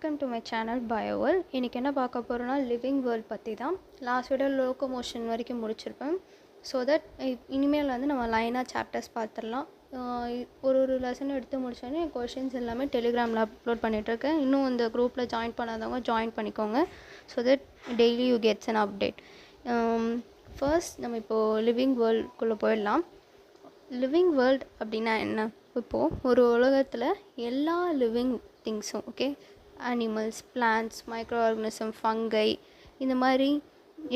Welcome to my channel Bioworld. இன்றைக்கி என்ன பார்க்க போகிறோன்னா லிவிங் வேர்ல்ட் பற்றி தான். லாஸ்ட் வீடியோ லோகோமோஷன் வரைக்கும் முடிச்சிருப்பேன். ஸோ தட் இனிமேல் வந்து நம்ம லைனாக சாப்டர்ஸ் பார்த்துடலாம். ஒரு லெசன் எடுத்து முடிச்சோன்னே கொஷின்ஸ் எல்லாமே டெலிகிராமில் அப்லோட் பண்ணிகிட்ருக்கேன். இன்னும் இந்த குரூப்பில் ஜாயின் பண்ணாதவங்க ஜாயின் பண்ணிக்கோங்க. So that daily you gets an update. First நம்ம இப்போது லிவிங் வேர்ல்டுக்குள்ளே போயிடலாம். லிவிங் வேர்ல்ட் அப்படின்னா என்ன? இப்போது ஒரு உலகத்தில் எல்லா லிவிங் திங்ஸும், okay, animals, plants, micro organism, fungi, இந்த மாதிரி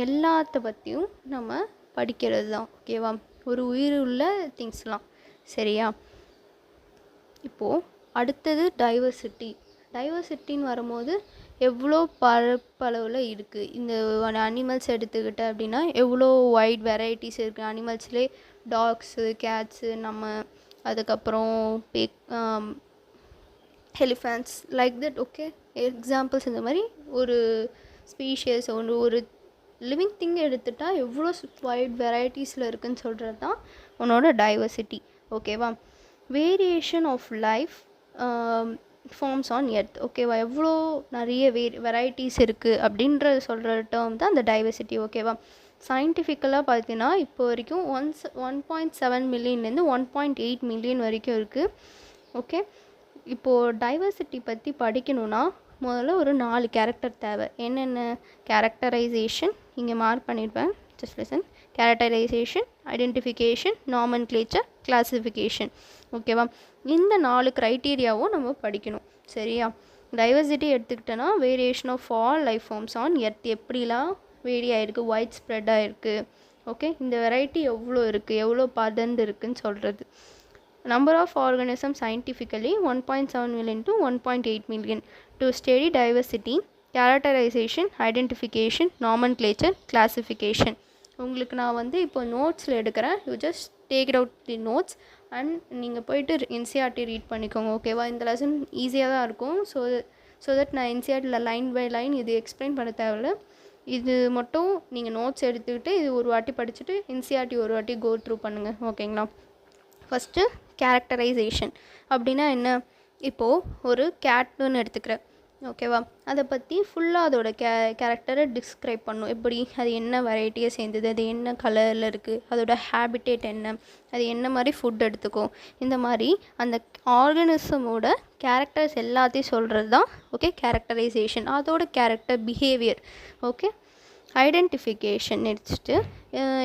எல்லாத்த பற்றியும் நம்ம படிக்கிறது தான், ஓகேவா? ஒரு உயிர் உள்ள திங்ஸ்லாம், சரியா? இப்போது அடுத்தது டைவர்சிட்டின்னு வரும்போது எவ்வளோ பரப்பளவில் இருக்குது. இந்த அனிமல்ஸ் எடுத்துக்கிட்ட அப்படின்னா எவ்வளோ வைட் வெரைட்டிஸ் இருக்குது. அனிமல்ஸ்லேயே டாக்ஸு, கேட்ஸு, நம்ம அதுக்கப்புறம் elephants like that, okay, examples. இந்த மாதிரி ஒரு ஸ்பீஷியஸ் ஒரு லிவிங் திங் எடுத்துட்டால் எவ்வளோ வைட் வெரைட்டிஸில் இருக்குதுன்னு சொல்கிறது தான் உன்னோட டைவர்சிட்டி, ஓகேவா? Variation of life forms on earth, ஓகேவா? எவ்வளோ நிறைய வெரைட்டிஸ் இருக்குது அப்படின்ற சொல்கிற டேர்ம் தான் அந்த டைவர்சிட்டி, ஓகேவா? சயின்டிஃபிக்கலாக பார்த்தீங்கன்னா இப்போ வரைக்கும் 1.7 மில்லியன்லேருந்து 1.8 மில்லியன் வரைக்கும் இருக்குது, ஓகே? இப்போது டைவர்சிட்டி பற்றி படிக்கணுன்னா முதல்ல ஒரு 4 கேரக்டர் தேவை. என்னென்ன கேரக்டரைசேஷன் இங்கே மார்க் பண்ணியிருப்பேன், just listen. Characterization, identification, nomenclature, classification, ஓகேவா? இந்த 4 க்ரைட்டீரியாவும் நம்ம படிக்கணும், சரியா? டைவர்சிட்டி எடுத்துக்கிட்டோன்னா variation of all life forms on earth எப்படிலாம் வேரி ஆகிருக்கு, ஒயிட் ஸ்ப்ரெட்டாக இருக்குது, ஓகே? இந்த வெரைட்டி எவ்வளோ இருக்குது, எவ்வளோ பதந்து இருக்குதுன்னு சொல்கிறது. Number of organisms scientifically 1.7 million to 1.8 million. To study diversity, characterization, identification, nomenclature, classification. உங்களுக்கு நான் வந்து இப்போ நோட்ஸில் எடுக்கிறேன். You just take it out the notes and நீங்கள் போய்ட்டு என்சிஆர்டி ரீட் பண்ணிக்கோங்க, ஓகேவா? இந்த லெசன் ஈஸியாக தான் இருக்கும். ஸோ தட் நான் என்சிஆர்டியில் லைன் பை லைன் இது எக்ஸ்பிளைன் பண்ண தேவையில்ல. இது மட்டும் நீங்கள் நோட்ஸ் எடுத்துக்கிட்டு இது ஒரு வாட்டி படிச்சுட்டு என்சிஆர்டி ஒரு வாட்டி கோ த்ரூ பண்ணுங்கள், ஓகேங்களா? ஃபஸ்ட்டு கேரக்டரைசேஷன் அப்படின்னா என்ன? இப்போது ஒரு கேட்டுன்னு எடுத்துக்கிறேன், ஓகேவா? அதை பற்றி ஃபுல்லாக அதோட கேரக்டரை டிஸ்கிரைப் பண்ணும். எப்படி அது என்ன வெரைட்டியை சேர்ந்தது, அது என்ன கலரில் இருக்குது, அதோட ஹேபிட்டேட் என்ன, அது என்ன மாதிரி ஃபுட் எடுத்துக்கும், இந்த மாதிரி அந்த ஆர்கனிசமோட கேரக்டர்ஸ் எல்லாத்தையும் சொல்கிறது தான், ஓகே, கேரக்டரைசேஷன். அதோட கேரக்டர் பிஹேவியர், ஓகே. ஐடென்டிஃபிகேஷன் எடுத்துட்டு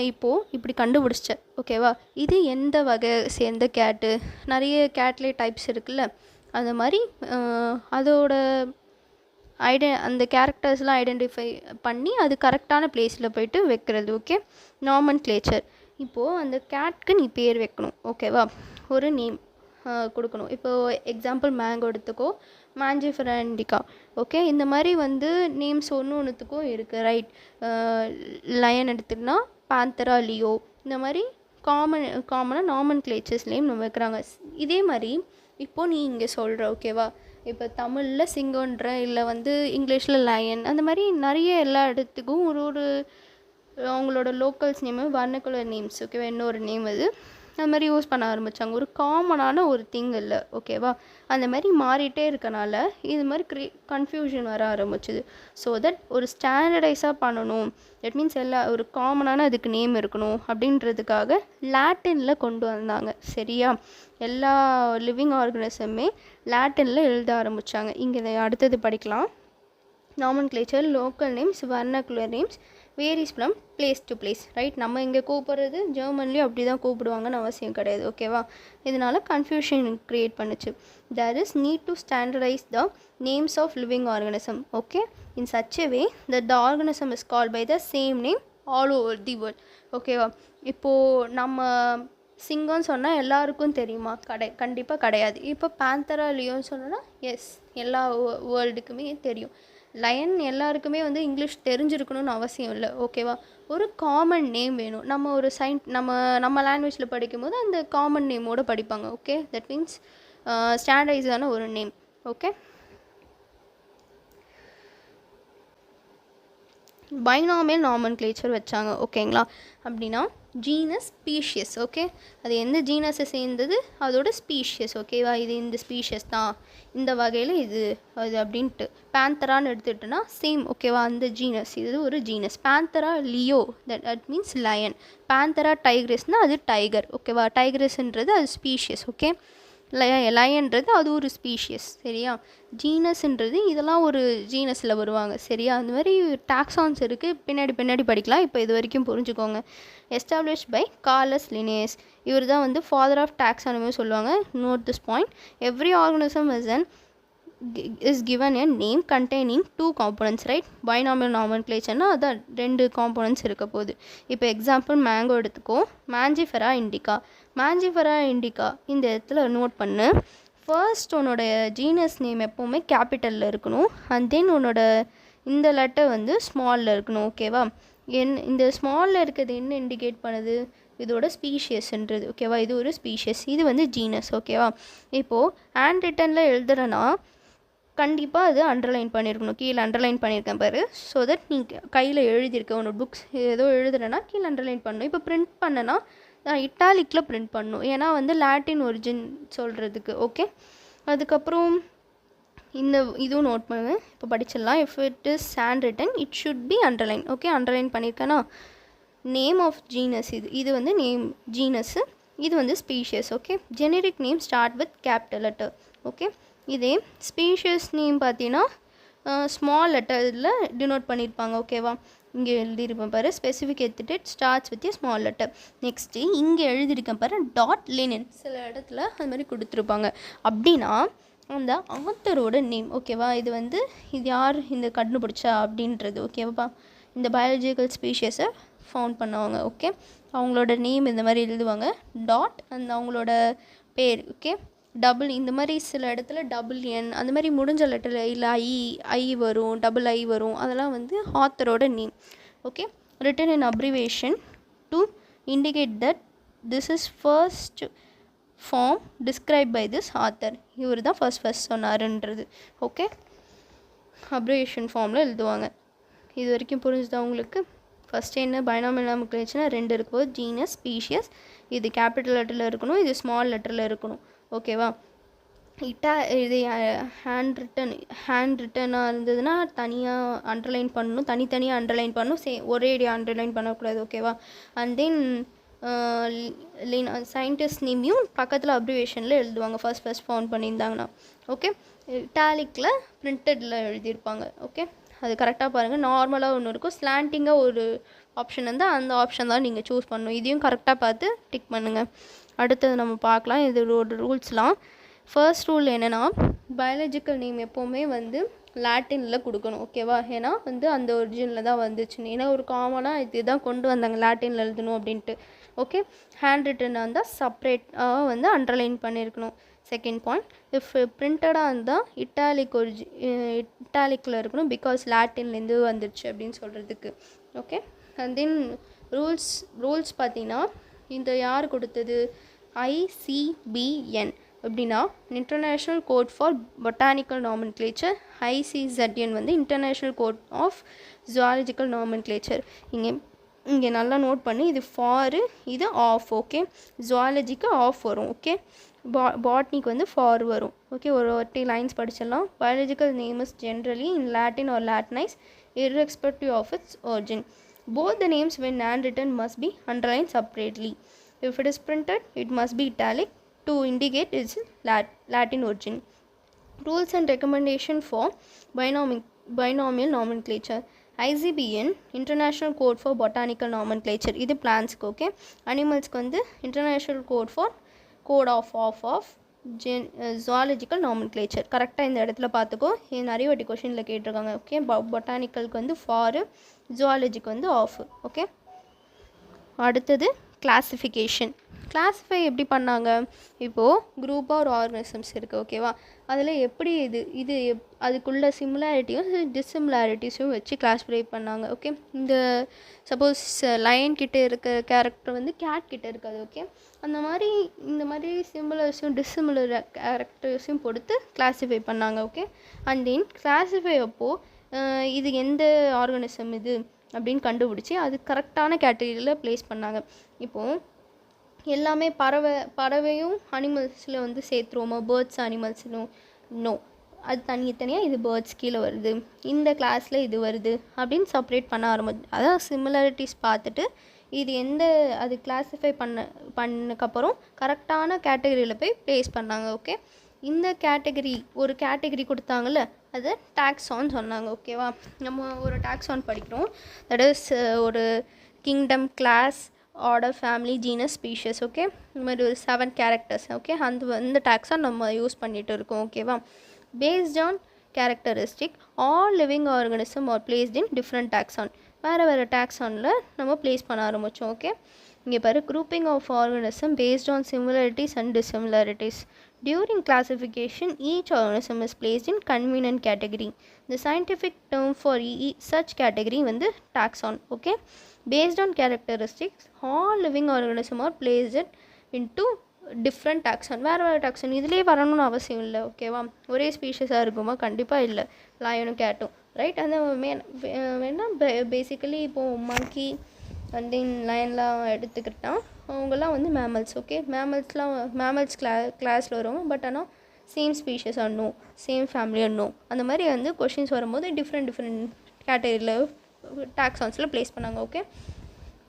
இப்போது இப்படி கண்டுபிடிச்ச, ஓகேவா? இது எந்த வகை சேர்ந்த கேட்டு, நிறைய கேட்லேயே டைப்ஸ் இருக்குல்ல, அந்த மாதிரி அதோட அந்த கேரக்டர்ஸ்லாம் ஐடென்டிஃபை பண்ணி அது கரெக்டான பிளேஸில் போய்ட்டு வைக்கிறது, ஓகே. நாமன்க்ளேச்சர், இப்போது அந்த கேட்க்கு நீ பேர் வைக்கணும், ஓகேவா? ஒரு நேம் கொடுக்கணும். இப்போது எக்ஸாம்பிள் மேங்கோ எடுத்துக்கோ, மாஞ்சிஃபெரா இண்டிகா, ஓகே. இந்த மாதிரி வந்து நேம்ஸ் ஒன்றுத்துக்கும் இருக்குது, ரைட்? லயன் எடுத்துக்கிட்டா பேந்தரா, லியோ, இந்த மாதிரி காமனாக நாமன்க்ளேச்சர்ஸ் நேம் நம்ம வைக்கிறாங்க. இதே மாதிரி இப்போது நீ இங்கே சொல்கிற, ஓகேவா? இப்போ தமிழில் சிங்கன்ற, இல்லை வந்து இங்கிலீஷில் லயன், அந்த மாதிரி நிறைய எல்லா இடத்துக்கும் ஒரு அவங்களோட லோக்கல்ஸ் நேமு, வர்ணக்குலர் நேம்ஸ், ஓகேவா? இன்னொரு நேம் அது அது மாதிரி யூஸ் பண்ண ஆரம்பித்தாங்க. ஒரு காமனான ஒரு திங் இல்லை, ஓகேவா? அந்த மாதிரி மாறிட்டே இருக்கனால இது மாதிரி கன்ஃபியூஷன் வர ஆரம்பிச்சுது. ஸோ தட் ஒரு ஸ்டாண்டர்டைஸாக பண்ணணும், தட் மீன்ஸ் ஒரு காமனான அதுக்கு நேம் இருக்கணும் அப்படின்றதுக்காக லாட்டினில் கொண்டு வந்தாங்க, சரியா? எல்லா லிவிங் ஆர்கனிசமே லாட்டினில் எழுத ஆரம்பித்தாங்க. இங்கே அடுத்தது படிக்கலாம். Nomenclature, local names, vernacular names, varies from place to place, right? நம்ம இங்கே கூப்பிட்றது ஜெர்மன்லேயும் அப்படி தான் கூப்பிடுவாங்கன்னு அவசியம் கிடையாது, ஓகேவா? இதனால் கன்ஃபியூஷன் க்ரியேட் பண்ணுச்சு. There is need to standardize the names of living organism, okay, in such a way that the organism is called by the same name all over the world, ஓகேவா? இப்போது நம்ம சிங்கம்னு சொன்னால் எல்லாருக்கும் தெரியுமா? கண்டிப்பாக கிடையாது. இப்போ பேந்தரா, லியோன்னு சொன்னோன்னா எஸ், எல்லா வேர்ல்டுக்குமே தெரியும். லயன் எல்லாருக்குமே வந்து இங்கிலீஷ் தெரிஞ்சிருக்கணும்னு அவசியம் இல்லை, ஓகேவா? ஒரு காமன் நேம் வேணும். நம்ம ஒரு நம்ம லாங்குவேஜில் படிக்கும்போது அந்த காமன் நேமோடு படிப்பாங்க, ஓகே? தட் மீன்ஸ் ஸ்டாண்டர்டைஸான ஒரு நேம், ஓகே. பைனாமியல் நாமன்க்ளேச்சர் வச்சாங்க. ஓகேங்களா? அப்படின்னா ஜீனஸ் ஸ்பீஷியஸ். ஓகே, அது எந்த ஜீனஸை சேர்ந்தது, அதோட ஸ்பீஷியஸ். ஓகேவா? இது இந்த ஸ்பீஷியஸ் தான், இந்த வகையில் இது அது அப்படின்ட்டு. பேந்தரான்னு எடுத்துகிட்டோன்னா சேம். ஓகேவா? அந்த ஜீனஸ், இது ஒரு genus. Panthera leo, that means lion. Panthera டைக்ரஸ்னால் அது டைகர். ஓகேவா? டைக்ரஸ்ன்றது அது ஸ்பீஷியஸ். ஓகே, லயன்றது அது ஒரு ஸ்பீஷியஸ். சரியா? ஜீனஸ்ன்றது இதெல்லாம் ஒரு ஜீனஸில் வருவாங்க. சரியா? அந்த மாதிரி டாக்ஸான்ஸ் இருக்குது, பின்னாடி படிக்கலாம். இப்போ இது வரைக்கும் புரிஞ்சுக்கோங்க. Established by Carolus Linnaeus. இவர் தான் வந்து ஃபாதர் ஆஃப் டாக்ஸானமி சொல்லுவாங்க. Note this point. Every organism is given a name containing two components, right? Binomial nomenclature na அதான் 2 components இருக்க போகுது. இப்போ எக்ஸாம்பிள் மேங்கோ எடுத்துக்கோ. மாஞ்சிஃபெரா இண்டிகா. மாஞ்சிஃபெரா இண்டிகா இந்த இடத்துல நோட் பண்ணு. ஃபர்ஸ்ட் உன்னோட ஜீனஸ் நேம் எப்போவுமே கேபிட்டலில் இருக்கணும். அண்ட் தென் உன்னோட இந்த லெட்டர் வந்து ஸ்மாலில் இருக்கணும். ஓகேவா? இந்த ஸ்மாலில் இருக்கிறது என்ன இண்டிகேட் பண்ணுது? இதோட ஸ்பீஷியஸ்ன்றது. ஓகேவா? இது ஒரு ஸ்பீஷியஸ், இது வந்து ஜீனஸ். ஓகேவா? இப்போது ஹேண்ட் ரிட்டனில் எழுதுறேன்னா கண்டிப்பாக அது அண்டர்லைன் பண்ணியிருக்கணும். கீழே அண்டர்லைன் பண்ணியிருக்கேன் பாரு. ஸோ தட் நீ கையில் எழுதியிருக்க உன்னோட புக்ஸ் ஏதோ எழுதுறேன்னா கீழே அண்டர்லைன் பண்ணணும். இப்போ பிரிண்ட் பண்ணனா இட்டாலிக்கில் பிரிண்ட் பண்ணணும், ஏன்னா வந்து லாட்டின் ஒரிஜின் சொல்கிறதுக்கு. ஓகே, அதுக்கப்புறம் இந்த இதுவும் நோட் பண்ணுவேன். இப்போ படிச்சிடலாம். If it is hand written it should be underline. Okay, underline பண்ணியிருக்கேன்னா நேம் ஆஃப் ஜீனஸ், இது வந்து நேம் ஜீனஸ்ஸு, இது வந்து species. Okay, generic name start with capital letter. Okay, இதே ஸ்பீஷியஸ் நேம் பார்த்தீங்கன்னா ஸ்மால் லெட்டரில் டினோட் பண்ணியிருப்பாங்க. ஓகேவா? இங்கே எழுதியிருப்பேன் பாரு, specific epithet starts with a small letter. Next இங்கே எழுதியிருக்கேன் பாரு, டாட் லினன். சில இடத்துல அது மாதிரி கொடுத்துருப்பாங்க. அப்படின்னா அந்த ஆத்தரோட நேம். ஓகேவா? இது வந்து இது யார் இந்த கண்டுபிடிச்சா அப்படின்றது. ஓகேவா? இந்த பயாலஜிக்கல் ஸ்பீஷியஸை ஃபவுண்ட் பண்ணுவாங்க. ஓகே, அவங்களோட நேம் இந்த மாதிரி எழுதுவாங்க, டாட் அந்த அவங்களோட பேர். ஓகே, டபுள் இந்த மாதிரி சில இடத்துல டபுள் என் அந்த மாதிரி முடிஞ்ச லெட்டரில் இல்லை ஐ வரும், டபுள் ஐ வரும். அதெல்லாம் வந்து ஆத்தரோட name. Okay, written in abbreviation to indicate that this is first form describe by this author. இவர் தான் ஃபர்ஸ்ட் சொன்னாருன்றது. ஓகே, அப்ரிவேஷன் ஃபார்மில் எழுதுவாங்க. இது வரைக்கும் புரிஞ்சுதா உங்களுக்கு? ஃபஸ்ட்டு என்ன, பைனாமியல் நாமென்க்ளேச்சர்னா 2 இருக்கும்போது ஜீனஸ், ஸ்பீஷியஸ். இது கேபிட்டல் லெட்டரில் இருக்கணும், இது ஸ்மால் லெட்டரில் இருக்கணும். ஓகேவா? இது ஹேண்ட் ரிட்டனாக இருந்ததுன்னா தனியாக அண்டர்லைன் பண்ணணும், தனித்தனியாக அண்டர்லைன் பண்ணணும், ஒரேடியாக அண்டர்லைன் பண்ணக்கூடாது. ஓகேவா? அண்ட் தென் சயின்டிஸ்ட் நேமையும் பக்கத்தில் அப்ரிவேஷனில் எழுதுவாங்க ஃபர்ஸ்ட் ஃபவுண்ட் பண்ணியிருந்தாங்கன்னா. ஓகே, இட்டாலிக்கில் பிரிண்டடில் எழுதியிருப்பாங்க. ஓகே, அது கரெக்டாக பாருங்கள். நார்மலாக ஒன்று இருக்கும், ஸ்லாண்டிங்காக ஒரு ஆப்ஷன் இருந்தால் அந்த ஆப்ஷன் தான் நீங்கள் சூஸ் பண்ணணும். இதையும் கரெக்டாக பார்த்து டிக் பண்ணுங்கள். அடுத்தது நம்ம பார்க்கலாம் இதோட ரூல்ஸ்லாம். ஃபர்ஸ்ட் ரூல் என்னென்னா, பயாலஜிக்கல் நேம் எப்போவுமே வந்து லாட்டினில் கொடுக்கணும். ஓகேவா? ஏன்னா வந்து அந்த ஒரிஜினில் தான் வந்துச்சுன்னு, ஏன்னா ஒரு காமனாக இது தான் கொண்டு வந்தாங்க லாட்டினில் எழுதணும் அப்படின்ட்டு. ஓகே, ஹேண்ட் ரிட்டனாக இருந்தால் செப்ரேட்டாக வந்து அண்டர்லைன் பண்ணியிருக்கணும். செகண்ட் பாயிண்ட், இஃப் பிரிண்டடாக இருந்தால் இட்டாலிக்கில் இருக்கணும், பிகாஸ் லாட்டின்லேருந்து வந்துடுச்சு அப்படின்னு சொல்கிறதுக்கு. ஓகே, அண்ட் தென் ரூல்ஸ் பார்த்தீங்கன்னா இந்த யார் கொடுத்தது, ICBN அப்படின்னா international code for botanical nomenclature. ICZN வந்து international code of zoological nomenclature. இங்கே நல்லா நோட் பண்ணி, இது ஃபாரு, இது ஆஃப். ஓகே, ஜுவாலஜிக்கு ஆஃப் வரும். ஓகே, பாட்னிக்கு வந்து ஃபார் வரும். ஓகே, ஒரு லைன்ஸ் படிச்சிடலாம். Biological name is generally in Latin or Latinise irrespective of its origin. Both the names when handwritten must be underlined separately. If it is printed, it must be italic to indicate its Latin origin. Rules and recommendation for binomial nomenclature. ICBN International Code for Botanical Nomenclature. இது பிளான்ஸ்க்கு. Okay, அனிமல்ஸ்க்கு வந்து international code for code of zoological nomenclature. கரெக்டாக இந்த இடத்துல பார்த்துக்கோ, இது நிறைய வாட்டி கொஷினில் கேட்டிருக்காங்க. ஓகே, பொட்டானிக்கலுக்கு வந்து ஃபாரு, ஜுவாலஜிக்கு வந்து ஆஃப். ஓகே, அடுத்தது கிளாஸிஃபிகேஷன். கிளாஸிஃபை எப்படி பண்ணாங்க? இப்போது குரூப்பாக ஒரு ஆர்கனிசம்ஸ் இருக்குது. ஓகேவா? அதில் எப்படி இது அதுக்குள்ள சிமிலாரிட்டியும் டிஸ்சிமிலாரிட்டிஸும் வச்சு கிளாஸிஃபை பண்ணாங்க. ஓகே, இந்த சப்போஸ் லயன் கிட்டே இருக்க கேரக்டர் வந்து கேட் கிட்டே இருக்காது. ஓகே, அந்த மாதிரி இந்த மாதிரி சிமிலர்ஸும் டிஸ்சிமிலர் கேரக்டர்ஸையும் பொறுத்து கிளாஸிஃபை பண்ணாங்க. ஓகே, அண்ட் தென் கிளாஸிஃபை அப்போது இது எந்த ஆர்கனிசம் இது அப்படின்னு கண்டுபிடிச்சி அது கரெக்டான கேட்டகரியில் ப்ளேஸ் பண்ணாங்க. இப்போது எல்லாமே பறவையும் அனிமல்ஸில் வந்து சேர்த்துருவோமா, பேர்ட்ஸ் அனிமல்ஸ்னும்? நோ, அது தனித்தனியாக இது பேர்ட்ஸ் கீழே வருது, இந்த கிளாஸில் இது வருது அப்படின்னு செப்பரேட் பண்ண அதான் சிமிலாரிட்டிஸ் பார்த்துட்டு இது அது கிளாஸிஃபை பண்ணக்கப்புறம் கரெக்டான கேட்டகரியில் போய் ப்ளேஸ் பண்ணாங்க. ஓகே, இந்த ஒரு கேட்டகரி கொடுத்தாங்கல்ல, அது டாக்ஸான் சொன்னாங்க. ஓகேவா, நம்ம ஒரு டாக்ஸான் படிக்கிறோம், தட் இஸ் ஒரு kingdom, class, order, family, genus, species. Okay, இந்த மாதிரி ஒரு 7 கேரக்டர்ஸ். ஓகே, அந்த டாக்ஸான் நம்ம யூஸ் பண்ணிகிட்டு இருக்கோம். ஓகேவா, based on characteristic all living organism are placed in different taxon. வேறு டாக்ஸானில் நம்ம ப்ளேஸ் பண்ண ஆரம்பித்தோம். ஓகே, இங்கே பாரு, grouping of organism based on similarities and dissimilarities. During classification, each organism is placed in convenient category. The scientific term for such category வந்து taxon. Okay, based on characteristics, all living organisms are placed into different taxon. வேறு taxon இதுலேயே வரணும்னு அவசியம் இல்லை. ஓகேவா, ஒரே ஸ்பீஷஸாக இருக்குமா? கண்டிப்பாக இல்லை. லயனும் கேட்டும், ரைட்? அந்த வேணால் பேசிக்கலி இப்போது மங்கி அண்ட் தென் லயன்லாம் எடுத்துக்கிட்டால் அவங்கெல்லாம் வந்து மேமல்ஸ். ஓகே, மேமல்ஸ் கிளாஸில் வருவாங்க. பட் ஆனால் சேம் ஸ்பீஷஸ் அன்னோ, சேம் ஃபேமிலி அன்னோ, அந்த மாதிரி வந்து கொஷின்ஸ் வரும்போது டிஃப்ரெண்ட் கேட்டகரியில் டாக்ஸான்ஸில் ப்ளேஸ் பண்ணாங்க. Okay,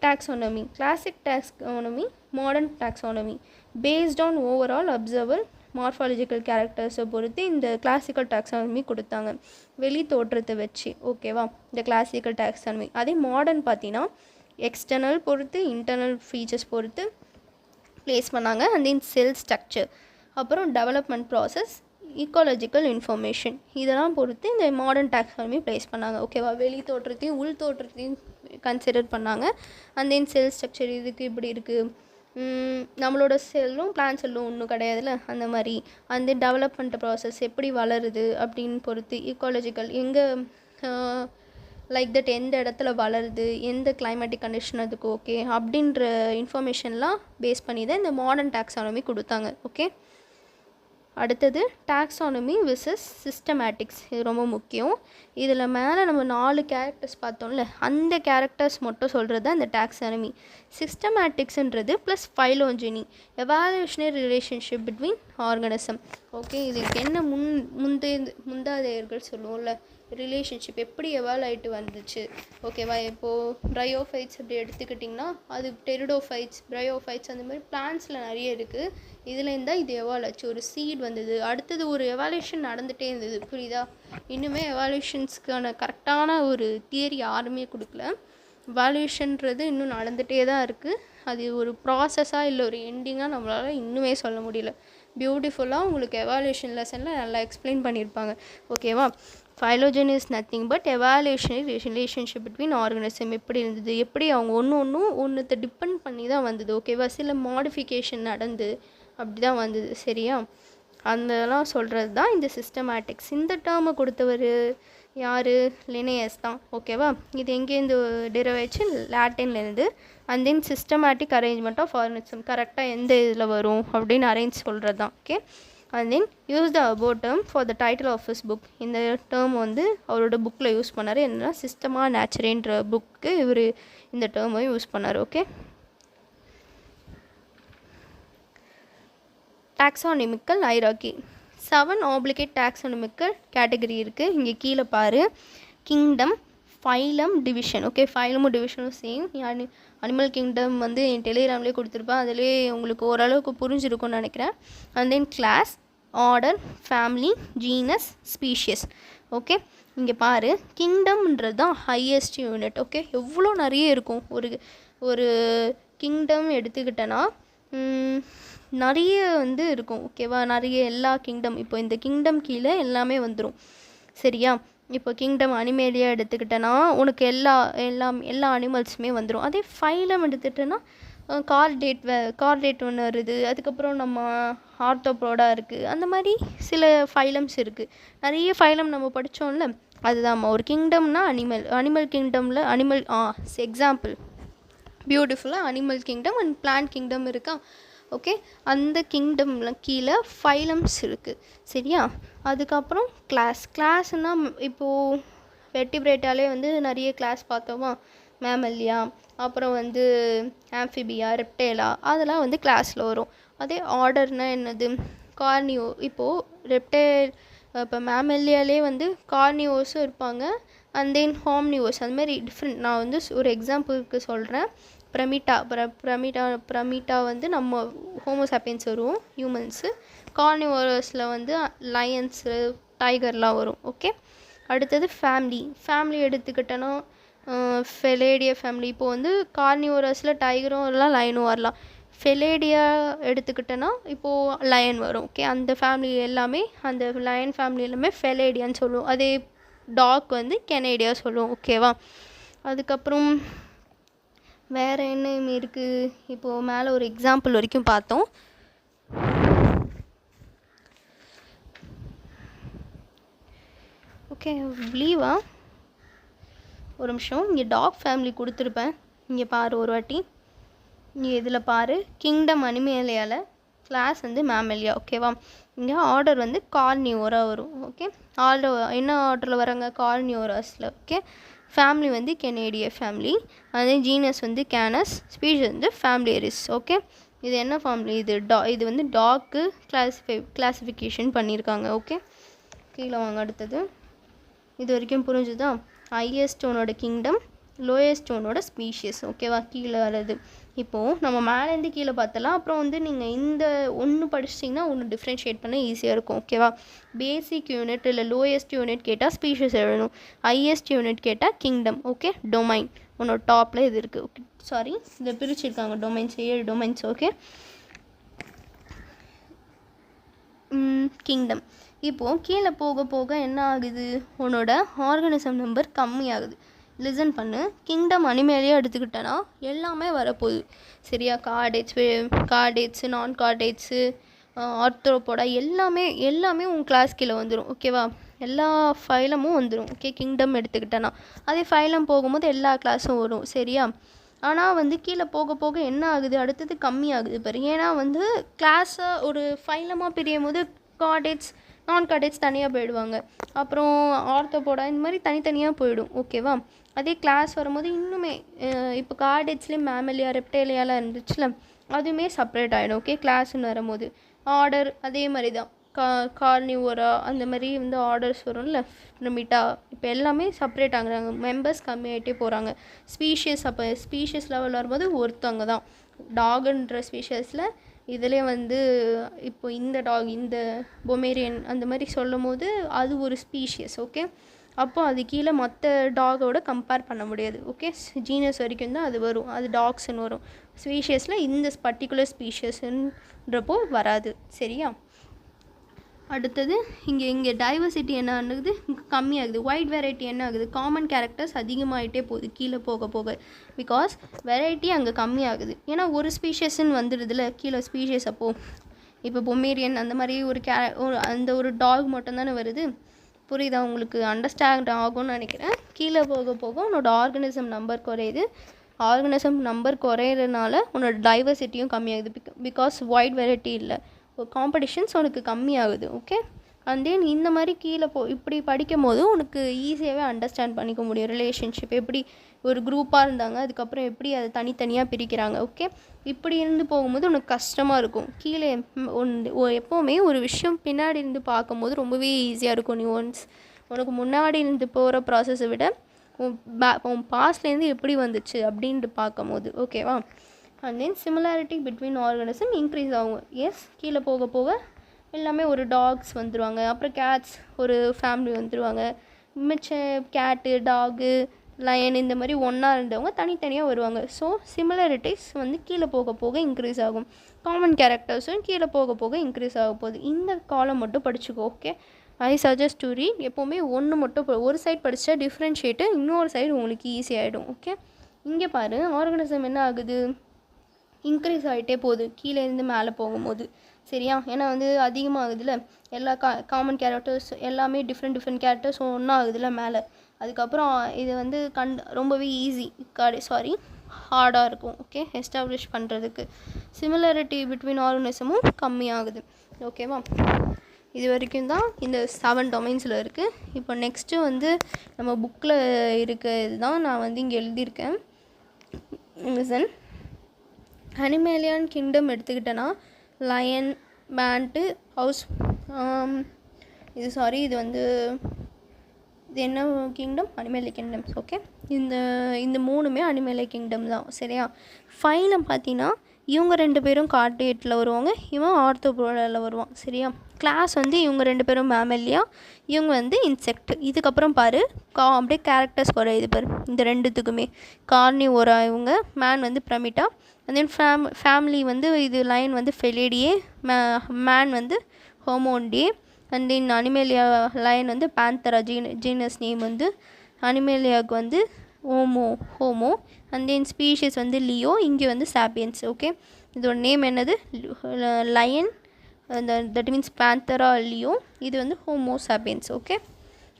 taxonomy, classic taxonomy, modern taxonomy. Based on overall observer morphological கேரக்டர்ஸை பொறுத்து இந்த கிளாசிக்கல் டாக்ஸானமி கொடுத்தாங்க, வெளி தோற்றத்தை வச்சு. ஓகேவா, இந்த கிளாசிக்கல் டாக்ஸானமி. அதே மாடர்ன் பார்த்தீங்கன்னா எக்ஸ்டர்னல் பொறுத்து, இன்டர்னல் ஃபீச்சர்ஸ் பொறுத்து ப்ளேஸ் பண்ணாங்க. அண்ட் தென் செல் ஸ்ட்ரக்சர், அப்புறம் டெவலப்மெண்ட் ப்ராசஸ், ஈக்காலஜிக்கல் இன்ஃபர்மேஷன், இதெல்லாம் பொறுத்து இந்த மாடர்ன் டாக்ஸானமி ப்ளேஸ் பண்ணாங்க. ஓகேவா, வெளி தோற்றத்தையும் உள் தோற்றத்தையும் கன்சிடர் பண்ணாங்க. அண்ட் தென் செல் ஸ்ட்ரக்சர், இதுக்கு இப்படி இருக்குது, நம்மளோட செல்லும் பிளான் செல்லும் ஒன்றும் கிடையாதுல்ல, அந்த மாதிரி. அந்த டெவலப்மெண்ட் ப்ராசஸ் எப்படி வளருது அப்படின்னு பொறுத்து, ஈக்காலஜிக்கல் எங்கே லைக் தட் எந்த இடத்துல வளருது, எந்த கிளைமேட்டிக் கண்டிஷன் அதுக்கு ஓகே அப்படின்ற இன்ஃபர்மேஷன்லாம் பேஸ் பண்ணி தான் இந்த மாடர்ன் டாக்ஸானமி கொடுத்தாங்க. ஓகே, அடுத்தது டாக்ஸானமி விசஸ் சிஸ்டமேட்டிக்ஸ். இது ரொம்ப முக்கியம். இதில் மேலே நம்ம 4 கேரக்டர்ஸ் பார்த்தோம்ல, அந்த கேரக்டர்ஸ் மட்டும் சொல்கிறது தான் இந்த டாக்ஸானமி. சிஸ்டமேட்டிக்ஸ்ன்றது plus phylogeny, evolutionary relationship between organism. Okay, இதுக்கு என்ன முந்தாதையர்கள் சொல்லுவோம்ல, ரிலேஷன்ஷிப் எப்படி எவால்வ் ஆகிட்டு வந்துச்சு. ஓகேவா, இப்போது ப்ரையோஃபைட்ஸ் அப்படி எடுத்துக்கிட்டிங்கன்னா அது டெரிடோஃபைட்ஸ், ப்ரையோஃபைட்ஸ், அந்த மாதிரி பிளான்ஸில் நிறைய இருக்குது. இதில் இருந்தால் இது எவால்வ் ஆச்சு, ஒரு சீட் வந்தது, அடுத்தது ஒரு எவாலுவேஷன் நடந்துகிட்டே இருந்தது. புரியுதா? இன்னுமே எவாலுவேஷன்ஸ்க்கான கரெக்டான ஒரு தியரி யாருமே கொடுக்கல. எவாலுவேஷன்றது இன்னும் நடந்துகிட்டே தான் இருக்குது. அது ஒரு ப்ராசஸாக இல்லை ஒரு எண்டிங்காக நம்மளால் இன்னுமே சொல்ல முடியல. பியூட்டிஃபுல்லாக உங்களுக்கு எவாலுவேஷன் லெசனில் நல்லா எக்ஸ்பிளைன் பண்ணியிருப்பாங்க. ஓகேவா, phylogeny is nothing but evolutionary relationship between organism எப்படி இருந்தது, எப்படி அவங்க ஒன்றுத்தை டிபெண்ட் பண்ணி தான் வந்தது. ஓகேவா, சில மாடிஃபிகேஷன் நடந்து அப்படி தான் வந்தது. சரியா, அதெல்லாம் சொல்கிறது தான் இந்த சிஸ்டமேட்டிக்ஸ். இந்த டேர்மை கொடுத்தவர் யார்? லினேயஸ் தான். ஓகேவா, இது எங்கேருந்து டிரைவேச்சு? லாட்டின்லேருந்து. And then systematic arrangement of organism, கரெக்டாக எந்த இதில் வரும் அப்படின்னு அரேஞ்ச் சொல்கிறது தான். Okay, and then use the above term for the title of his book. இந்த டேர்ம் வந்து அவரோட புக்கில் யூஸ் பண்ணார். என்னன்னா சிஸ்டமா நேச்சுரேன்ற புக்கு இவர் இந்த டேர்மை யூஸ் பண்ணார். Okay, taxonomical hierarchy. 7 obligate taxonomical category இருக்குது. இங்கே கீழே பாரு, கிங்டம், ஃபைலம், டிவிஷன். ஓகே, ஃபைலமும் டிவிஷனும் சேம். அனிமல் கிங்டம் வந்து என் டெலிகிராம்லேயே கொடுத்துருப்பேன், அதிலே உங்களுக்கு ஓரளவுக்கு புரிஞ்சிருக்கும்னு நினைக்கிறேன். And then class, order, family, genus, species. Okay, இங்கே பாரு, கிங்டம்ன்றது தான் ஹையஸ்ட் யூனிட். ஓகே, எவ்வளோ நிறைய இருக்கும். ஒரு கிங்டம் எடுத்துக்கிட்டேன்னா நிறைய வந்து இருக்கும். ஓகேவா, நிறைய எல்லா கிங்டம், இப்போ இந்த கிங்டம் கீழே எல்லாமே வந்துடும். சரியா, இப்போ கிங்டம் அனிமேலியா எடுத்துக்கிட்டேன்னா உனக்கு எல்லா அனிமல்ஸுமே வந்துடும். அதே ஃபைலம் எடுத்துகிட்டேன்னா கார்டேட் ஒன்று வருது, அதுக்கப்புறம் நம்ம ஆர்த்தோப்ரோடா இருக்குது, அந்த மாதிரி சில ஃபைலம்ஸ் இருக்குது. நிறைய ஃபைலம் நம்ம படித்தோம்ல, அதுதான்மா ஒரு கிங்டம்னா அனிமல் கிங்டமில் எக்ஸாம்பிள் பியூட்டிஃபுல்லாக animal kingdom and plant kingdom இருக்கா. ஓகே, அந்த கிங்டமில் கீழே ஃபைலம்ஸ் இருக்குது. சரியா, அதுக்கப்புறம் கிளாஸ்னால் இப்போது வெர்டிப்ரேட்டாலே வந்து நிறைய கிளாஸ் பார்த்தோமா, மேமல்லியா, அப்புறம் வந்து ஆம்ஃபிபியா, ரெப்டேலா, அதெல்லாம் வந்து கிளாஸில் வரும். அதே ஆர்டர்னால் என்னது, கார்னியோ. இப்போது ரெப்டேல் இப்போ மேமல்லியாலே வந்து கார்னியோஸும் இருப்பாங்க, அண்ட் தென் ஹார்ம்னிவோர்ஸ், அதுமாதிரி டிஃப்ரெண்ட். நான் வந்து ஒரு எக்ஸாம்பிளுக்கு சொல்கிறேன். ப்ரமிட்டா வந்து நம்ம ஹோமோசாப்பியன்ஸ் வருவோம், ஹியூமன்ஸு. கார்னிவோரஸில் வந்து லயன்ஸு, டைகர்லாம் வரும். ஓகே, அடுத்தது ஃபேமிலி எடுத்துக்கிட்டோன்னா ஃபெலேடியா ஃபேமிலி. இப்போது வந்து கார்னிவோரஸில் டைகரும் வரலாம், லயனும் வரலாம். ஃபெலேடியா எடுத்துக்கிட்டோன்னா இப்போது லயன் வரும். ஓகே, அந்த ஃபேமிலி எல்லாமே, அந்த லயன் ஃபேமிலி எல்லாமே ஃபெலேடியான்னு சொல்லுவோம். அதே டாக் வந்து கெனேடியா சொல்லுவோம். ஓகேவா, அதுக்கப்புறம் வேறு என்ன இருக்குது, இப்போது மேலே ஒரு எக்ஸாம்பிள் வரைக்கும் பார்த்தோம். ஓகே, லீவா ஒரு நிமிஷம். இங்கே டாக் ஃபேமிலி கொடுத்துருப்பேன், இங்கே பாரு ஒரு வாட்டி. இங்கே இதில் பாரு, கிங்டம் அனிமேலியாவில் கிளாஸ் வந்து மேமலியா. ஓகேவா, இங்கே ஆர்டர் வந்து கார்னிவோரா வரும். ஓகே, ஆர்டர் என்ன ஆர்டரில் வராங்க, கார்னிவோராஸில். ஓகே, ஃபேமிலி வந்து கெனேடியா ஃபேமிலி, அதே ஜீனஸ் வந்து கேனஸ், ஸ்பீஷஸ் வந்து ஃபேமிலியரிஸ். ஓகே, இது என்ன ஃபேமிலி, இது வந்து டாக்கு கிளாஸிஃபிகேஷன் பண்ணியிருக்காங்க. ஓகே, கீழே வாங்க. அடுத்தது இது வரைக்கும் புரிஞ்சுதா? ஹையஸ்ட் ஒனோட கிங்டம், லோயஸ்ட் ஒனோட ஸ்பீஷியஸ். ஓகேவா, கீழே வருது. இப்போது நம்ம மேலேருந்து கீழே பார்த்தலாம். அப்புறம் வந்து நீங்கள் இந்த ஒன்று படிச்சிட்டிங்கன்னா ஒன்று டிஃப்ரென்ஷியேட் பண்ண ஈஸியாக இருக்கும். ஓகேவா, பேசிக் யூனிட் இல்லை லோயஸ்ட் யூனிட் கேட்டால் ஸ்பீஷியஸ் எழுதணும், ஹையஸ்ட் யூனிட் கேட்டால் கிங்டம். ஓகே, டொமைன் உன்னோட டாப்பில் இது இருக்குது. ஓகே, சாரி, இதை பிரிச்சுருக்காங்க டொமைன்ஸ், 7 டொமைன்ஸ். Okay, kingdom. இப்போது கீழே போக போக என்ன ஆகுது, உன்னோட ஆர்கானிசம் நம்பர் கம்மியாகுது. லிசன் பண்ணு. கிங்டம் அனிமேலியாக எடுத்துக்கிட்டேன்னா எல்லாமே வரப்போகுது. சரியா, கார்டேட்ஸு, நான் கார்டேட்ஸு, ஆர்த்ரோபோடா, எல்லாமே உன் கிளாஸ் கீழே வந்துடும். ஓகேவா, எல்லா ஃபைலமும் வந்துடும். ஓகே, கிங்டம் எடுத்துக்கிட்டேன்னா அதே ஃபைலம் போகும்போது எல்லா கிளாஸும் வரும். சரியா, ஆனால் வந்து கீழே போக போக என்ன ஆகுது, அடுத்தது கம்மியாகுது பாரு. ஏன்னா வந்து கிளாஸை ஒரு ஃபைலமாக பிரியும் போது கார்டேட்ஸ், நான் கார்டேட்ஸ் தனியாக போயிடுவாங்க, அப்புறம் ஆர்த்தோபோடா இந்த மாதிரி தனித்தனியாக போயிடும். ஓகேவா, அதே கிளாஸ் வரும்போது இன்னுமே இப்போ கார்டேட்ஸ்லேயும் மேமலியா, ரெப்டேலியாலாம் இருந்துச்சுல, அதுவுமே செப்பரேட் ஆகிடும். ஓகே, கிளாஸ்ன்னு வரும்போது ஆர்டர் அதே மாதிரி தான். கார்னிவோரா அந்த மாதிரி வந்து ஆர்டர்ஸ் வரும்ல, ப்ரமிட்டா, இப்போ எல்லாமே செப்பரேட் ஆகுறாங்க, மெம்பர்ஸ் கம்மியாகிட்டே போகிறாங்க. அப்போ ஸ்பீஷியஸ் லெவல் வரும்போது ஒருத்தவங்க தான். டாகுன்ற ஸ்பீஷியஸில் இதிலே வந்து இப்போ இந்த டாக், இந்த பொமேரியன் அந்த மாதிரி சொல்லும் போது அது ஒரு ஸ்பீஷியஸ். ஓகே, அப்போ அது கீழே மற்ற டாகோட கம்பேர் பண்ண முடியாது. ஓகே, ஜீனஸ் வரைக்கும் தான் அது வரும், அது டாக்ஸ்ன்னு வரும். ஸ்பீஷியஸில் இந்த பர்டிகுலர் ஸ்பீஷியஸ்ன்றப்போ வராது. சரியா, அடுத்தது இங்கே டைவர்சிட்டி என்ன ஆகுது, கம்மியாகுது. வைட் வெரைட்டி என்ன ஆகுது, காமன் கேரக்டர்ஸ் அதிகமாகிட்டே போகுது கீழே போக போக. பிகாஸ் வெரைட்டி அங்கே கம்மியாகுது. ஏன்னா ஒரு ஸ்பீஷியஸ்ன்னு வந்துடுதுல கீழே ஸ்பீஷியஸ். அப்போது இப்போ பொமேரியன் அந்த மாதிரி அந்த ஒரு டாக் மட்டும்தானே வருது. புரியுதா உங்களுக்கு, அண்டர்ஸ்டாண்ட் ஆகும்னு நினைக்கிறேன். கீழே போக போக உன்னோட ஆர்கனிசம் நம்பர் குறையுது. ஆர்கனிசம் நம்பர் குறையிறதுனால உன்னோட டைவர்சிட்டியும் கம்மியாகுது. பிகாஸ் வைட் வெரைட்டி இல்லை, காம்படிஷன்ஸ் உனக்கு கம்மியாகுது. ஓகே, அண்ட் தென் இந்த மாதிரி கீழே இப்படி படிக்கும் போது உனக்கு ஈஸியாகவே அண்டர்ஸ்டாண்ட் பண்ணிக்க முடியும். ரிலேஷன்ஷிப் எப்படி ஒரு குரூப்பாக இருந்தாங்க, அதுக்கப்புறம் எப்படி அதை தனித்தனியாக பிரிக்கிறாங்க. ஓகே, இப்படி இருந்து போகும்போது உனக்கு கஷ்டமாக இருக்கும். கீழே எப்போவுமே ஒரு விஷயம் பின்னாடி இருந்து பார்க்கும்போது ரொம்பவே ஈஸியாக இருக்கும். நீ உனக்கு முன்னாடி இருந்து போகிற ப்ராசஸை விட உன் பாஸ்ட்லேருந்து எப்படி வந்துச்சு அப்படின்ட்டு பார்க்கும் போது. ஓகேவா, and then similarity between organism increase ஆகும். எஸ், கீழே போக போக எல்லாமே ஒரு டாக்ஸ் வந்துடுவாங்க, அப்புறம் கேட்ஸ் ஒரு ஃபேமிலி வந்துடுவாங்க, மிச்ச கேட்டு, டாகு, லயன் இந்த மாதிரி ஒன்றா இருந்தவங்க தனித்தனியாக வருவாங்க. ஸோ சிமிலாரிட்டிஸ் வந்து கீழே போக போக இன்க்ரீஸ் ஆகும். காமன் கேரக்டர்ஸும் கீழே போக போக இன்க்ரீஸ் ஆக போகுது. இந்த காலம் மட்டும் படிச்சுக்கோ. Okay, I suggest to read. எப்போவுமே ஒன்று மட்டும் ஒரு சைடு படித்தா டிஃப்ரென்ஷியேட்டு, இன்னொரு சைடு உங்களுக்கு ஈஸியாகிடும். ஓகே, இங்கே பாரு, ஆர்கனிசம் என்ன ஆகுது, இன்க்ரீஸ் ஆகிட்டே போகுது கீழேருந்து மேலே போகும்போது. சரியா, ஏன்னா வந்து அதிகமாகுதுல எல்லா காமன் கேரக்டர்ஸ் எல்லாமே டிஃப்ரெண்ட் கேரக்டர்ஸ் ஒன்றா ஆகுதுல மேலே. அதுக்கப்புறம் இது வந்து ரொம்பவே ஈஸி ஹார்டாக இருக்கும். ஓகே, எஸ்டாப்ளிஷ் பண்ணுறதுக்கு. சிமிலாரிட்டி பிட்வீன் ஆர்கனிசமும் கம்மியாகுது. ஓகேவா, இது வரைக்கும் தான் இந்த 7 டொமைன்ஸில் இருக்குது. இப்போ நெக்ஸ்ட்டு வந்து நம்ம புக்கில் இருக்க இதுதான் நான் வந்து இங்கே எழுதியிருக்கேன். லிசன். அனிமேலியன் கிங்டம் எடுத்துக்கிட்டேன்னா லயன், பேண்ட்டு, ஹவுஸ், இது வந்து இது என்ன கிங்டம்? அனிமேலிய கிங்டம்ஸ். ஓகே, இந்த 3மே அனிமேலிய கிங்டம் தான். சரியா? ஃபைலம் பார்த்தீங்கன்னா இவங்க 2 பேரும் கார்டேட்டில் வருவாங்க, இவன் ஆர்த்தோபோடாவில் வருவான். சரியா? கிளாஸ் வந்து இவங்க 2 பேரும் மேமலியா, இவங்க வந்து இன்செக்ட். இதுக்கப்புறம் பாரு அப்படியே கேரக்டர்ஸ் குறையுது பாரு இந்த 2த்துக்குமே. கார்னிவோரா இவங்க, மேன் வந்து ப்ரமிட்டா, அண்ட் தென் ஃபேமிலி வந்து இது லைன் வந்து ஃபெலிடியே, மேன் வந்து Hominidae, and then Animalia line வந்து பேந்தரா, ஜீனஸ் நேம் வந்து அனிமேலியாவுக்கு வந்து ஹோமோ, அண்ட் தென் ஸ்பீஷிஸ் வந்து லியோ, இங்கே வந்து சாப்பியன்ஸ். ஓகே, இதோட நேம் என்னது? Lion, that means Panthera, leo, இது வந்து ஹோமோ சாப்பியன்ஸ். ஓகே,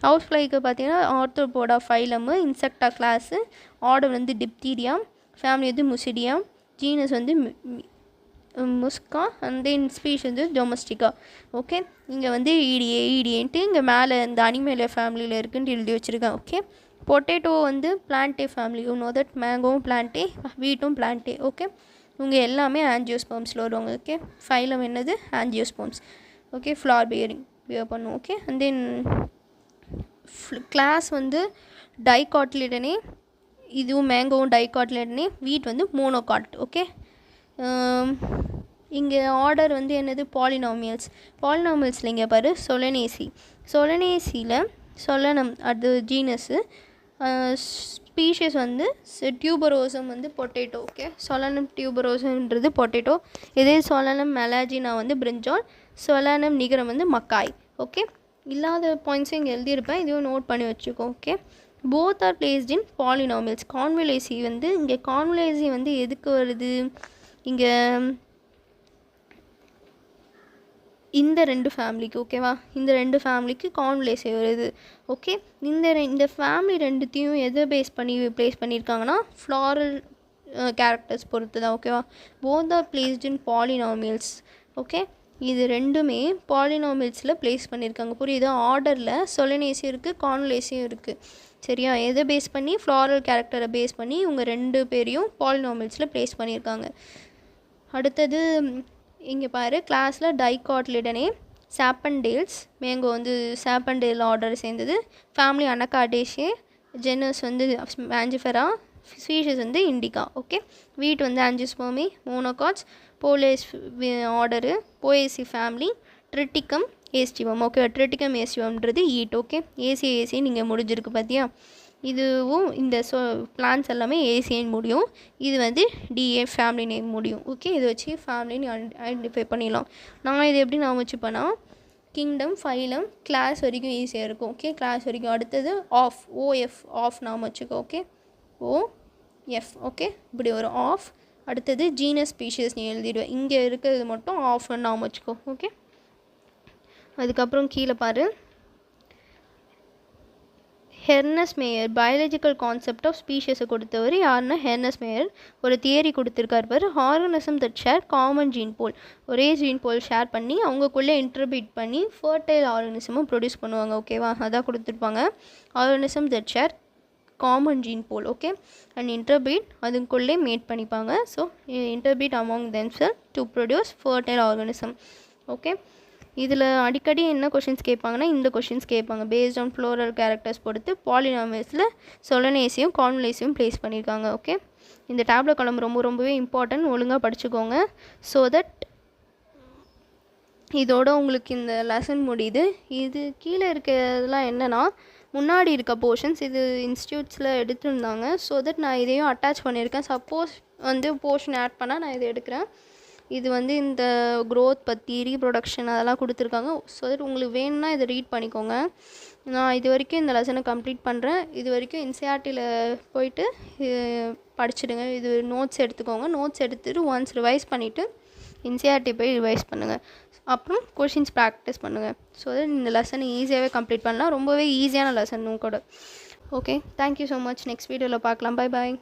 ஹவுஸ் ஃப்ளைக்கு பார்த்தீங்கன்னா Arthropoda phylum, Insecta class, order வந்து டிப்தீரியா, ஃபேமிலி வந்து முசிடியா, ஜீனஸ் வந்து முஸ்கா, அண்ட் தென் ஸ்பீஷ் வந்து டொமஸ்டிகா. ஓகே, இங்கே வந்து ஈடியேன்ட்டு இங்கே மேலே இந்த அனிமேலியா ஃபேமிலியில் இருக்குன்ட்டு எழுதி வச்சுருக்கேன். ஓகே, பொட்டேட்டோ வந்து Plantae family. You know that மேங்கோவும் பிளான்டே, வீட்டும் பிளான்டே. ஓகே, இவங்க எல்லாமே ஆஞ்சியோஸ்பர்ம்ஸில் வருவாங்க. ஓகே, ஃபைலம் என்னது? ஆஞ்சியோஸ்பர்ம்ஸ். ஓகே, ஃப்ளார் பியர் பண்ணும். ஓகே, அண்ட் தென் கிளாஸ் வந்து டைகாட்லிடனே, இதுவும் மேங்கோவும் டைகாட்லிடனே, வீட் வந்து மோனோகாட். ஓகே, இங்கே ஆர்டர் வந்து என்னது? பாலினாமியல்ஸில் இங்கே பாரு சொலனேசியில் சொலனம் அது ஜீனஸு, ஸ்பீஷிஸ் வந்து டியூபரோசம் வந்து பொட்டேட்டோ. ஓகே, சொலனம் டியூபரோசம்ன்றது பொட்டேட்டோ. இதே சொலனம் மெலாஜினா வந்து பிரிஞ்சால், சொலனம் நிகரம் வந்து மக்காய். ஓகே, இல்லாத பாயிண்ட்ஸும் இங்கே எழுதியிருப்பேன், இதுவும் நோட் பண்ணி வச்சுக்கோ. Okay, both are placed in polynomials. Convolvulaceae வந்து இங்கே கான்வலேசி வந்து எதுக்கு வருது? இங்கே இந்த 2 ஃபேமிலிக்கு. ஓகேவா? இந்த 2 ஃபேமிலிக்கு கான்வலேசி வருது. ஓகே, இந்த ஃபேமிலி 2த்தையும் எதை பேஸ் பண்ணி ப்ளேஸ் பண்ணியிருக்காங்கன்னா ஃப்ளாரல் கேரக்டர்ஸ் பொறுத்து தான். ஓகேவா? Both are placed in polynomials. Okay, இது 2மே பாலினாமியல்ஸில் ப்ளேஸ் பண்ணியிருக்காங்க. புரியுது? ஆர்டரில் சொலனேசியும் இருக்குது, கான்வலேசியும் இருக்குது. சரியா? எதை பேஸ் பண்ணி? ஃப்ளாரல் கேரக்டரை பேஸ் பண்ணி இவங்க 2 பேரையும் பாலினாமியல்ஸில் ப்ளேஸ் பண்ணியிருக்காங்க. அடுத்தது இங்கே பாரு, கிளாஸில் டைகாட்லிடனே, சாப்பன்டேல்ஸ், மேங்கோ வந்து சாப்பன்டேல் ஆர்டர் சேர்ந்தது, ஃபேமிலி அனகாடேஷே, ஜெனஸ் வந்து ஆஞ்சிஃபெரா, ஸ்பீஷிஸ் வந்து இண்டிகா. ஓகே, வீட் வந்து ஆஞ்சிஸ்போமி, monocots, Poales order, Poaceae family, Triticum, aestivum. Okay, Triticum ஏஸ்டிவம்ன்றது ஈட். ஓகே, ஏசி நீங்கள் முடிஞ்சிருக்கு பார்த்தியா? இதுவும் இந்த பிளான்ஸ் எல்லாமே ஏசின்னு முடியும், இது வந்து டிஏ ஃபேமிலி நேம் முடியும். ஓகே, இதை வச்சு ஃபேமிலின்னு ஐடென்டிஃபை பண்ணிடலாம். நான் இது எப்படி நான் வச்சுப்பேன்னா கிங்டம், ஃபைலம், கிளாஸ் வரைக்கும் ஈஸியாக இருக்கும். ஓகே, கிளாஸ் வரைக்கும். அடுத்தது ஓஎஃப் நாம் வச்சுக்கோ. Okay, OF. ஓகே, இப்படி ஒரு ஆஃப். அடுத்தது ஜீனஸ் ஸ்பீஷியஸ் நீ எழுதிடுவேன், இங்கே இருக்கிறது மட்டும் ஆஃப்னு நாம் வச்சுக்கோ. ஓகே, அதுக்கப்புறம் கீழே பாரு, Ernst Mayr biological concept of ஸ்பீஷஸை கொடுத்தவர் யாருன்னா ஹெர்னஸ் மேயர் ஒரு தியரி கொடுத்துருக்கார் பாரு. Organism that share common gene pool, ஒரே ஜீன் போல் ஷேர் பண்ணி அவங்கக்குள்ளே இன்டர்பிரீட் பண்ணி ஃபர்டைல் ஆர்கனிசமும் ப்ரொடியூஸ் பண்ணுவாங்க. ஓகேவா? அதான் கொடுத்துருப்பாங்க. Organism that share common gene pool. Okay, and interbreed அதுக்குள்ளே மேட் பண்ணிப்பாங்க. So interbreed among themselves to produce fertile organism. Okay, இதில் அடிக்கடி என்ன கொஷின்ஸ் கேட்பாங்கன்னா இந்த கொஷின்ஸ் கேட்பாங்க. பேஸ்ட் ஆன் ஃப்ளோரல் கேரக்டர்ஸ் பொறுத்து பாலினாமியல்ஸில் சொலனேசியும் கான்வலேசியும் ப்ளேஸ் பண்ணியிருக்காங்க. ஓகே, இந்த டேப்லெட் காலம் ரொம்பவே இம்பார்ட்டன்ட், ஒழுங்காக படிச்சுக்கோங்க. ஸோ தட் இதோட உங்களுக்கு இந்த லெசன் முடியுது. இது கீழே இருக்கிறதுலாம் என்னென்னா முன்னாடி இருக்க போர்ஷன்ஸ், இது இன்ஸ்டியூட்ஸில் எடுத்துருந்தாங்க. ஸோ தட் நான் இதையும் அட்டாச் பண்ணியிருக்கேன். சப்போஸ் வந்து போர்ஷன் ஆட் பண்ணால் நான் இதை எடுக்கிறேன். இது வந்து இந்த க்ரோத் பற்றி, ரீப்ரொடக்ஷன் அதெல்லாம் கொடுத்துருக்காங்க. ஸோ தட் உங்களுக்கு வேணும்னா இதை ரீட் பண்ணிக்கோங்க. நான் இது வரைக்கும் இந்த லெசனை கம்ப்ளீட் பண்ணுறேன். இது வரைக்கும் என்சிஆர்டியில் போயிட்டு படிச்சுடுங்க. இது நோட்ஸ் எடுத்துக்கோங்க. நோட்ஸ் எடுத்துகிட்டு ஒன்ஸ் ரிவைஸ் பண்ணிவிட்டு என்சிஆர்டி போய் ரிவைஸ் பண்ணுங்கள். அப்புறம் கொஷின்ஸ் ப்ராக்டிஸ் பண்ணுங்கள். ஸோ தட் இந்த லெசனை ஈஸியாகவே கம்ப்ளீட் பண்ணலாம். ரொம்பவே ஈஸியான லெசனும் கூட. Okay, thank you so much. Next வீடியோவில் பார்க்கலாம். Bye bye.